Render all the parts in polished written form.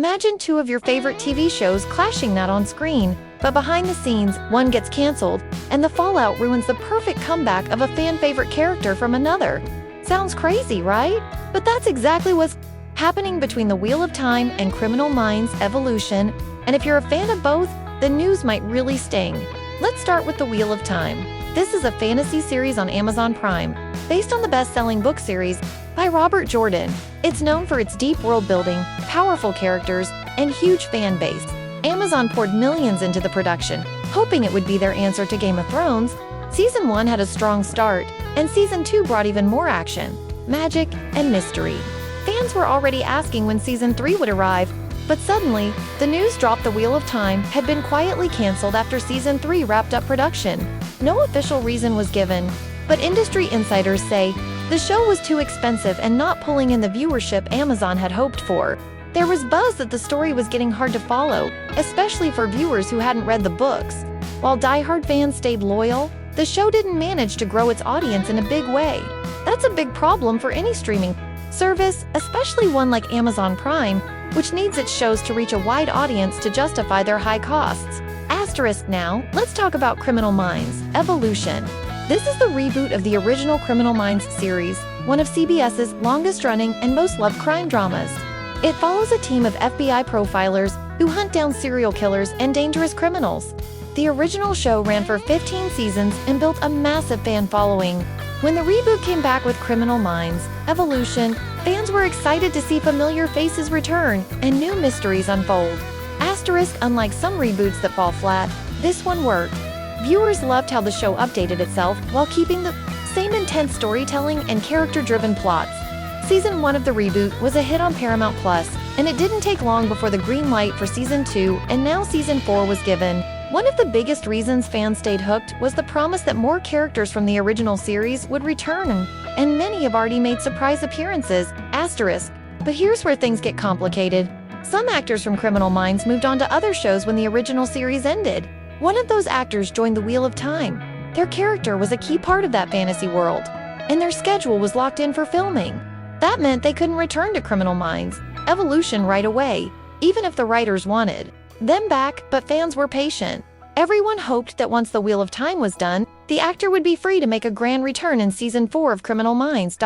Imagine two of your favorite TV shows clashing not on screen, but behind the scenes, one gets canceled, and the fallout ruins the perfect comeback of a fan-favorite character from another. Sounds crazy, right? But that's exactly what's happening between The Wheel of Time and Criminal Minds Evolution, and if you're a fan of both, the news might really sting. Let's start with The Wheel of Time. This is a fantasy series on Amazon Prime, based on the best-selling book series by Robert Jordan. It's known for its deep world-building, powerful characters, and huge fan base. Amazon poured millions into the production, hoping it would be their answer to Game of Thrones. Season 1 had a strong start, and Season 2 brought even more action, magic, and mystery. Fans were already asking when Season 3 would arrive, but suddenly, the news dropped The Wheel of Time had been quietly canceled after Season 3 wrapped up production. No official reason was given, but industry insiders say the show was too expensive and not pulling in the viewership Amazon had hoped for. There was buzz that the story was getting hard to follow, especially for viewers who hadn't read the books. While diehard fans stayed loyal, the show didn't manage to grow its audience in a big way. That's a big problem for any streaming service, especially one like Amazon Prime, which needs its shows to reach a wide audience to justify their high costs. Asterisk now, let's talk about Criminal Minds Evolution. This is the reboot of the original Criminal Minds series, one of CBS's longest-running and most loved crime dramas. It follows a team of FBI profilers who hunt down serial killers and dangerous criminals. The original show ran for 15 seasons and built a massive fan following. When the reboot came back with Criminal Minds Evolution, fans were excited to see familiar faces return and new mysteries unfold. Asterisk, unlike some reboots that fall flat, this one worked. Viewers loved how the show updated itself while keeping the same intense storytelling and character-driven plots. Season 1 of the reboot was a hit on Paramount+, and it didn't take long before the green light for Season 2, and now Season 4 was given. One of the biggest reasons fans stayed hooked was the promise that more characters from the original series would return, and many have already made surprise appearances. Asterisk. But here's where things get complicated. Some actors from Criminal Minds moved on to other shows when the original series ended. One of those actors joined The Wheel of Time. Their character was a key part of that fantasy world, and their schedule was locked in for filming. That meant they couldn't return to Criminal Minds Evolution right away, even if the writers wanted them back, but fans were patient. Everyone hoped that once The Wheel of Time was done, the actor would be free to make a grand return in Season 4 of Criminal Minds.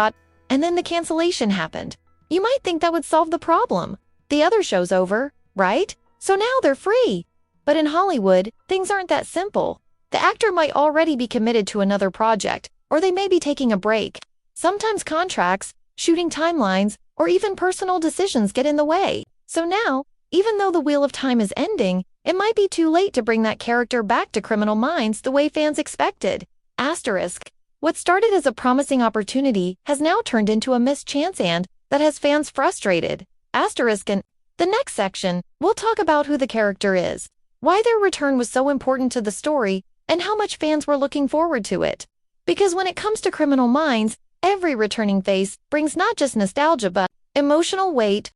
And then the cancellation happened. You might think that would solve the problem. The other show's over, right? So now they're free. But in Hollywood, things aren't that simple. The actor might already be committed to another project, or they may be taking a break. Sometimes contracts, shooting timelines, or even personal decisions get in the way. So now, even though The Wheel of Time is ending, it might be too late to bring that character back to Criminal Minds the way fans expected. Asterisk. What started as a promising opportunity has now turned into a missed chance and that has fans frustrated. Asterisk. In the next section, we'll talk about who the character is, why their return was so important to the story, and how much fans were looking forward to it. Because when it comes to Criminal Minds, every returning face brings not just nostalgia but emotional weight.